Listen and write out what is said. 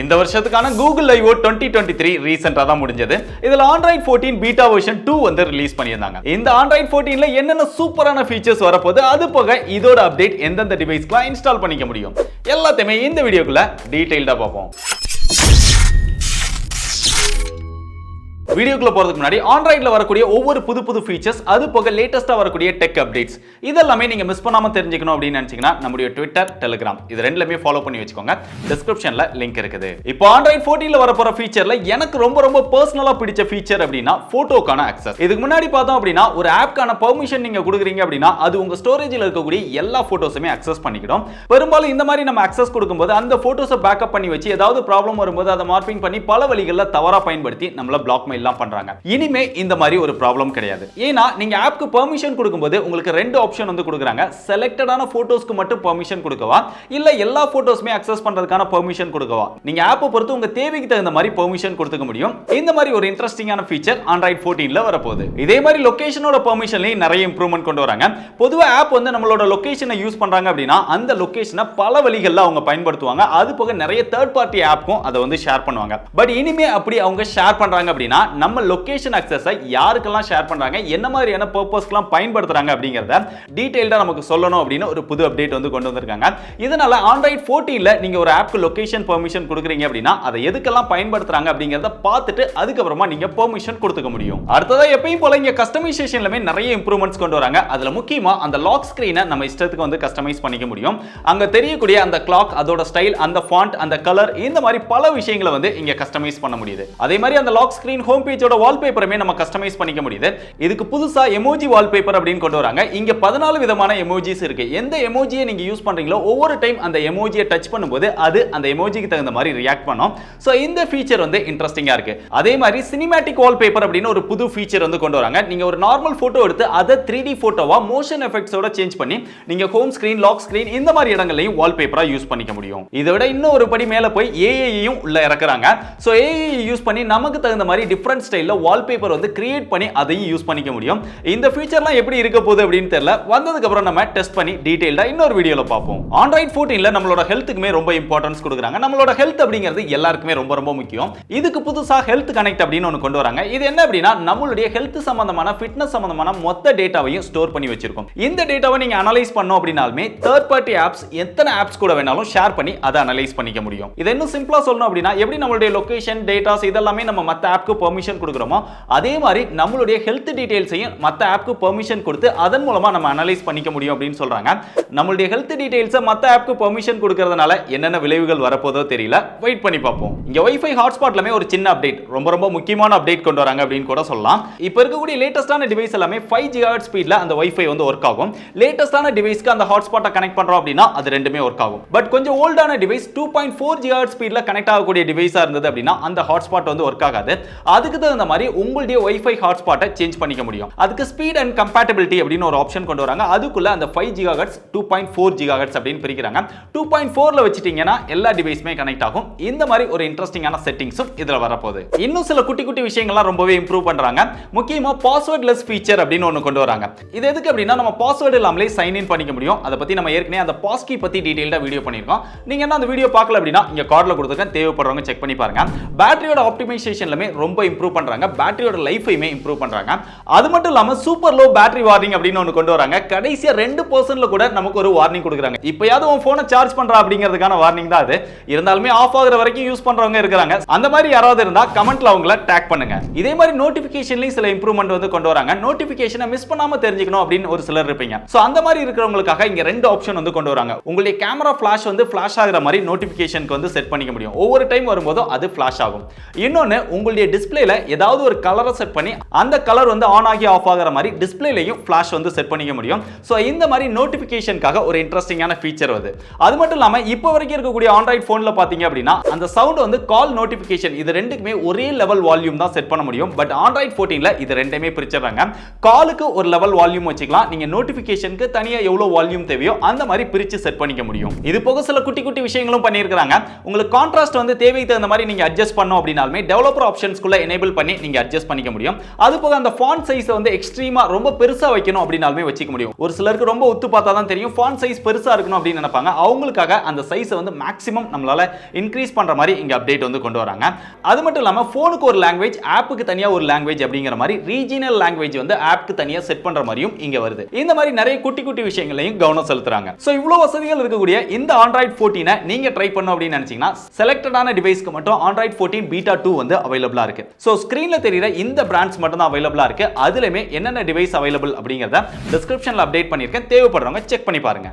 இந்த வருஷத்துக்கான Google I/O 2023 ரீசெண்டா தான் முடிஞ்சது. இதுல Android 14 பீட்டா வெர்ஷன் 2 வந்து ரிலீஸ் பண்ணியிருந்தாங்க. இந்த Android 14ல என்னென்ன சூப்பரான ஃபீச்சர்ஸ் வரப்போகுது, அது போக இதோட அப்டேட் எந்தெந்த டிவைஸ்க்குலாம் இன்ஸ்டால் பண்ணிக்க முடியும், எல்லாத்தையுமே இந்த வீடியோக்குள்ள டீடைல்டா பார்ப்போம். வீடியோக்குள்ள போறதுக்கு முன்னாடி ஆண்ட்ராய்ட்ல வரக்கூடிய ஒவ்வொரு புது ஃபீச்சர்ஸ், அது போக லேட்டஸ்டா வரக்கூடிய டெக் அப்டேட்ஸ், இதெல்லாமே நீங்க மிஸ் பண்ணாம தெரிஞ்சுக்கணும் அப்படின்னு நினைச்சீங்கன்னா நம்மளுடைய ட்விட்டர், டெலிகிராம் இது ரெண்டுலயுமே ஃபாலோ பண்ணி வச்சுக்கோங்க. டிஸ்கிரிப்ஷன்ல லிங்க் இருக்குது. இப்போ Android 14ல வரப்போற ஃபீச்சர்ல எனக்கு ரொம்ப பர்சனலா பிடிச்ச ஃபீச்சர் அப்படின்னா போட்டோக்கான அக்சஸ். இதுக்கு முன்னாடி பார்த்தோம் அப்படின்னா ஒரு ஆப்க்கான பெர்மிஷன் நீங்க கொடுக்குறீங்க அப்படின்னா அது உங்க ஸ்டோரேஜ்ல இருக்கக்கூடிய எல்லா போட்டோஸுமே அக்சஸ் பண்ணிக்கிடும். பெரும்பாலும் இந்த மாதிரி நம்ம அக்சஸ் கொடுக்கும்போது அந்த போட்டோஸை பேக்கப் பண்ணி வச்சு ஏதாவது ப்ராப்ளம் வரும்போது அதை மார்பிங் பண்ணி பல வழிகளில் தவறா பயன்படுத்தி நம்மள பிளாக் மெயில் பண்றாங்க. இனிமே இந்த மாதிரி ஒரு ப்ராப்ளம் கிடையாது. ஏன்னா நீங்க ஆப்க்கு பெர்மிஷன் கொடுக்கும்போது உங்களுக்கு ரெண்டு ஆப்ஷன் வந்து கொடுக்குறாங்க. செலக்டடான போட்டோஸ்க்கு மட்டும் பெர்மிஷன் கொடுக்கவா, இல்ல எல்லா போட்டோஸ்மே அக்சஸ் பண்றதுக்கான பெர்மிஷன் கொடுக்கவா. நீங்க ஆப்பை பொறுத்து உங்க தேவைக்கு தகுந்த மாதிரி பெர்மிஷன் கொடுத்துக்க முடியும். இந்த மாதிரி ஒரு இன்ட்ரெஸ்டிங்கான ஃபீச்சர் Android 14ல வரப்போகுது. இதே மாதிரி லொகேஷனோட பெர்மிஷன்லயும் நிறைய இம்ப்ரூவ்மென்ட் கொண்டு வராங்க. பொதுவா ஆப் வந்து நம்மளோட லொகேஷனை யூஸ் பண்றாங்க அப்படின்னா அந்த லொகேஷனை பல வழிகளில் அவங்க பயன்படுத்துவாங்க. அது போக நிறைய தேர்ட் பார்ட்டி ஆப்க்கும் அதை வந்து ஷேர் பண்ணுவாங்க. பட் இனிமே அப்படி அவங்க ஷேர் பண்றாங்க அப்படின்னா நம்ம லொகேஷன் அக்சஸை யாருக்கெல்லாம் ஷேர் பண்றாங்க, என்ன மாதிரியான பர்பஸ்க்குலாம் பயன்படுத்துறாங்க அப்படிங்கறத டீடைல்டா நமக்கு சொல்லணும் அப்படின்னு ஒரு புது அப்டேட் வந்து கொண்டு வந்திருக்காங்க. இதனால Android 14ல நீங்க ஒரு ஆப்க்கு லொகேஷன் பெர்மிஷன் கொடுக்குறீங்க அப்படின்னா அதை எதுக்கெல்லாம் பயன்படுத்துறாங்க அப்படிங்கறத பார்த்துட்டு அதுக்கப்புறமா நீங்க பெர்மிஷன் கொடுத்துக்க முடியும். அடுத்ததா எப்பயும் போல இங்க கஸ்டமைசேஷன்லமே நிறைய இம்ப்ரூவ்மெண்ட்ஸ் கொண்டு வராங்க. அதுல முக்கியமா அந்த லாக் ஸ்கிரீனை நம்ம இஷ்டத்துக்கு வந்து கஸ்டமைஸ் பண்ணிக்க முடியும். அங்க தெரியக்கூடிய அந்த கிளாக், அதோட ஸ்டைல், அந்த ஃபாண்ட், அந்த கலர், இந்த மாதிரி பல விஷயங்களை வந்து இங்க கஸ்டமைஸ் பண்ண முடியுது. அதே மாதிரி அந்த லாக் ஸ்கிரீன் ஹோம் பேஜோட வால்பேப்பருமே நம்ம கஸ்டமைஸ் பண்ணிக்க முடியுது. இதுக்கு புதுசா எமோஜி வால்பேப்பர் அப்படின்னு கொண்டு வராங்க. இங்க 14 விதமான எமோஜிஸ் இருக்கு. எந்த எமோஜியை நீங்க யூஸ் பண்றீங்களோ ஒவ்வொரு டைம் அந்த எமோஜியை டச் பண்ணும்போது அது அந்த எமோஜிக்கு தகுந்த மாதிரி ரியாக்ட் பண்ணும். சோ இந்த ஃபீச்சர் வந்து இன்ட்ரெஸ்டிங்கா இருக்கு. அதே மாதிரி சினிமேட்டிக் வால்பேப்பர் அப்படின்னு ஒரு புது ஃபீச்சர் வந்து கொண்டு வராங்க. நீங்க ஒரு நார்மல் போட்டோ எடுத்து அதை 3D போட்டோவா மோஷன் எஃபெக்ட்ஸோட சேஞ்ச் பண்ணி நீங்க ஹோம் ஸ்கிரீன், லாக் ஸ்கிரீன் இந்த மாதிரி இடங்களையும் வால்பேப்பரா யூஸ் பண்ணிக்க முடியும். இதை விட இன்னும் ஒரு படி மேல போய் ஏஐயும் உள்ள இறக்குறாங்க. சோ ஏஐ யூஸ் பண்ணி நமக்கு தகுந்த மாதிரி டிஃபரண்ட் ஸ்டைல்ல வால்பேப்பர் வந்து கிரியேட் பண்ணி அதையும் யூஸ் பண்ணிக்க முடியும். இந்த ஃபீச்சர்லாம் எப்படி இருக்க போகுது அப்படின்னு தெரியல. வந்ததுக்கு அப்புறம் நம்ம டெஸ்ட் பண்ணி டீடைல்டா இன்னொரு வீடியோல பார்ப்போம். Android 14ல நம்மளோட ஹெல்த்துக்குமே ரொம்ப இம்பார்ட்டன்ஸ் கொடுக்குறாங்க. நம்மளோட ஹெல்த் அப்படிங்கிறது எல்லாருக்குமே ரொம்ப முக்கியம். இதுக்கு புதுசா ஹெல்த் கனெக்ட் அப்படின்னு ஒன்று கொண்டு வராங்க. இது என்ன அப்படின்னா நம்மளுடைய ஹெல்த் சம்பந்தமான, ஃபிட்னஸ் சம்பந்தமான மொத்த டேட்டாவையும் ஸ்டோர் பண்ணி வச்சிருக்கோம். இந்த டேட்டாவை நீங்க அனலைஸ் பண்ணோம் அப்படின்னாலுமே தேர்ட் பார்ட்டி ஆப்ஸ் எத்தனை ஆப்ஸ் கூட வேணாலும் ஷேர் பண்ணி அதை அனலைஸ் பண்ணிக்க முடியும். இது இன்னும் சிம்பிளா சொல்லணும் அப்படின்னா எப்படி நம்மளுடைய லொகேஷன், டேட்டாஸ் இதெல்லாமே நம்ம மற்ற ஆப்க்கு பெர்மிஷன் கொடுக்குறோமோ அதே மாதிரி நம்மளுடைய ஹெல்த் டீடைல்ஸையும் மற்ற ஆப்க்கு பெர்மிஷன் கொடுத்து அதன் மூலமா நம்ம அனலைஸ் பண்ணிக்க முடியும் அப்படின்னு சொல்றாங்க. நம்மளுடைய ஹெல்த் டீடைல்ஸை மற்ற ஆப்க்கு பெர்மிஷன் கொடுக்கறதுனால என்னென்ன விளைவுகள் வரப்போதோ தெரியல. வெயிட் பண்ணி பார்ப்போம். இங்க வைஃபை ஹாட்ஸ்பாட்லமே ஒரு சின்ன அப்டேட், ரொம்ப முக்கியமான அப்டேட் கொண்டு வராங்க அப்படின்னு கூட சொல்லலாம். இப்போ இருக்கக்கூடிய லேட்டஸ்டான டிவைஸ் எல்லாமே 5 GHz ஸ்பீட்ல அந்த வைஃபை வந்து ஒர்க் ஆகும். லேட்டஸ்டான டிவைஸ்க்கு அந்த ஹாட்ஸ்பாட்டை கனெக்ட் பண்றோம் அப்படின்னா அது ரெண்டுமே ஒர்க் ஆகும். பட் கொஞ்சம் ஓல்டான டிவைஸ் 2.4 GHz ஸ்பீட்ல கனெக்ட் ஆகக்கூடிய டிவைஸா இருந்தது அப்படின்னா அந்த ஹாட்ஸ்பாட் வந்து ஒர்க் ஆகாது. அதுக்கு தகுந்த மாதிரி உங்களுடைய வைஃபை ஹாட்ஸ்பாட்டை சேஞ்ச் பண்ணிக்க முடியும். அதுக்கு ஸ்பீட் அண்ட் கம்பேட்டபிலிட்டி அப்படின்னு ஒரு ஆப்ஷன் கொண்டு வராங்க. அதுக்குள்ள அந்த 5 GHz 2.4 GHz அப்படின்னு பிரிக்கிறாங்க. 2.4ல வச்சிட்டீங்கன்னா எல்லா டிவைஸ்மே கனெக்ட் ஆகும். இந்த மாதிரி ஒரு இன்ட்ரெஸ்டிங்கான செட்டிங்ஸும் இதுல வரப்போகுது. இன்னும் சில குட்டி விஷயங்கள்லாம் ரொம்பவே இம்ப்ரூவ் பண்றாங்க. முக்கியமா பாஸ்வேர்ட்லெஸ் ஃபீச்சர் அப்படின்னு ஒன்று கொண்டு வராங்க. இது எதுக்கு அப்படின்னா நம்ம பாஸ்வேர்டு இல்லாமலே சைன் இன் பண்ணிக்க முடியும். அதை பத்தி நம்ம ஏற்கனவே அந்த பாஸ்கி பத்தி டீடைல்டா வீடியோ பண்ணிருக்கோம். நீங்க என்ன அந்த வீடியோ பார்க்கல அப்படின்னா இங்க கார்டுல கொடுத்துருக்கேன், தேவைப்படுறவங்க செக் பண்ணி பாருங்க. பேட்டரியோட ஆப்டிமைசேஷன்லமே ரொம்ப இம்ப்ரூவ் பண்றாங்க. பேட்டரியோட லைஃபையுமே இம்ப்ரூவ் பண்றாங்க. அது மட்டும் இல்லாம சூப்பர் லோ பேட்டரி வார்னிங் அப்படின்னு ஒன்று கொண்டு வராங்க. கடைசியா 2% கூட நமக்கு ஒரு வார்னிங் கொடுக்குறாங்க. இப்பயாவது உன் போனை சார்ஜ் பண்றா அப்படிங்கிறதுக்கான வார்னிங் தான் அது. இருந்தாலுமே ஆஃப் ஆகுற வரைக்கும் யூஸ் பண்றவங்க இருக்காங்க. அந்த மாதிரி யாராவது இருந்தா கமெண்ட்ல அவங்கள டேக் பண்ணுங்க. இதே மாதிரி நோட்டிபிகேஷன்லயும் சில இம்ப்ரூவ்மெண்ட் வந்து கொண்டு வராங்க. நோட்டிபிகேஷனை மிஸ் பண்ணாம தெரிஞ்சுக்கணும் அப்படின்னு ஒரு சிலர் இருப்பீங்க. சோ அந்த மாதிரி இருக்கிறவங்களுக்காக இங்க 2 ஆப்ஷன் வந்து கொண்டு வராங்க. உங்களுடைய கேமரா ஃபிளாஷ் வந்து ஃபிளாஷ் ஆகுற மாதிரி நோட்டிபிகேஷனுக்கு வந்து செட் பண்ணிக்க முடியும். ஒவ்வொரு டைம் வரும்போதும் அது ஃபிளாஷ் ஆகும். இன்னொன்னு உங்களுடைய டிஸ்பிளேல ஏதாவது ஒரு கலரை செட் பண்ணி அந்த கலர் வந்து ஆன் ஆகி ஆஃப் ஆகுற மாதிரி டிஸ்பிளேலயும் ஃபிளாஷ் வந்து செட் பண்ணிக்க முடியும். சோ இந்த மாதிரி நோட்டிபிகேஷனுக்காக ஒரு இன்ட்ரெஸ்டிங்கான ஃபீச்சர் வருது. அது மட்டும் இல்லாம இப்போ வரைக்கும் இருக்கக்கூடிய Android போன்ல பாத்தீங்க அப்படின்னா அந்த சவுண்ட் வந்து கால் நோட்டிபிகேஷன் இது ரெண்டுக்குமே ஒரே லெவல் வால்யூம் தான் செட் பண்ண முடியும். பட் Android 14ல இது ரெண்டுமே பிரிச்சிடுறாங்க. காலுக்கு ஒரு லெவல் வால்யூம் வச்சுக்கலாம். நீங்க நோட்டிபிகேஷனுக்கு தனியா எவ்வளவு வால்யூம் தேவையோ அந்த மாதிரி பிரிச்சு செட் பண்ணிக்க முடியும். இது போக சில குட்டி விஷயங்களும் பண்ணியிருக்காங்க. உங்களுக்கு கான்ட்ராஸ்ட் வந்து தேவைக்கு தகுந்த மாதிரி நீங்க அட்ஜஸ்ட் பண்ணோம் அப்படின்னாலுமே டெவலப்பர் ஆப்ஷன்ஸ்க்குள்ள எனேபிள் பண்ணி நீங்க அட்ஜஸ்ட் பண்ணிக்க முடியும். அது போக அந்த ஃபாண்ட் சைஸ் வந்து எக்ஸ்ட்ரீமா ரொம்ப பெருசா வைக்கணும் அப்படினாலுமே வச்சுக்க முடியும். ஒரு சிலருக்கு ரொம்ப ஒத்து பார்த்தா தான் தெரியும் ஃபாண்ட் சைஸ் பெருசா இருக்கணும் அப்படின்னு நினைப்பாங்க. அவங்களுக்காக அந்த சைஸை வந்து மேக்ஸிமம் நம்மளால இன்க்ரீஸ் பண்ற மாதிரி இங்க அப்டேட் வந்து கொண்டு வராங்க. அது மட்டும் இல்லாம போனுக்கு ஒரு லாங்குவேஜ், ஆப்புக்கு தனியா ஒரு லாங்குவேஜ் அப்படிங்கிற மாதிரி ரீஜினல் லாங்குவேஜ் வந்து ஆப்புக்கு தனியா செட் பண்ற மாதிரியும் இங்க வருது. இந்த மாதிரி நிறைய குட்டி குட்டி விஷயங்களையும் கவனம் செலுத்துறாங்க. சோ இவ்வளவு வசதிகள் இருக்கக்கூடிய இந்த Android 14 நீங்க ட்ரை பண்ணனும் அப்படின்னு நினைச்சீங்கன்னா செலக்டடான டிவைஸ்க்கு மட்டும் Android 14 Beta 2 வந்து அவைலபிளா இருக்கு. சோ ஸ்கிரீன்ல தெரியுற இந்த பிராண்ட்ஸ் மட்டும் தான் அவைலபிளா இருக்கு. அதுலயுமே என்னென்ன டிவைஸ் அவைலபிள் அப்படிங்கறத டிஸ்கிரிப்ஷன்ல அப்டேட் பண்ணிருக்கேன். தேவைப்படுறவங்க செக் பண்ணி பாருங்க.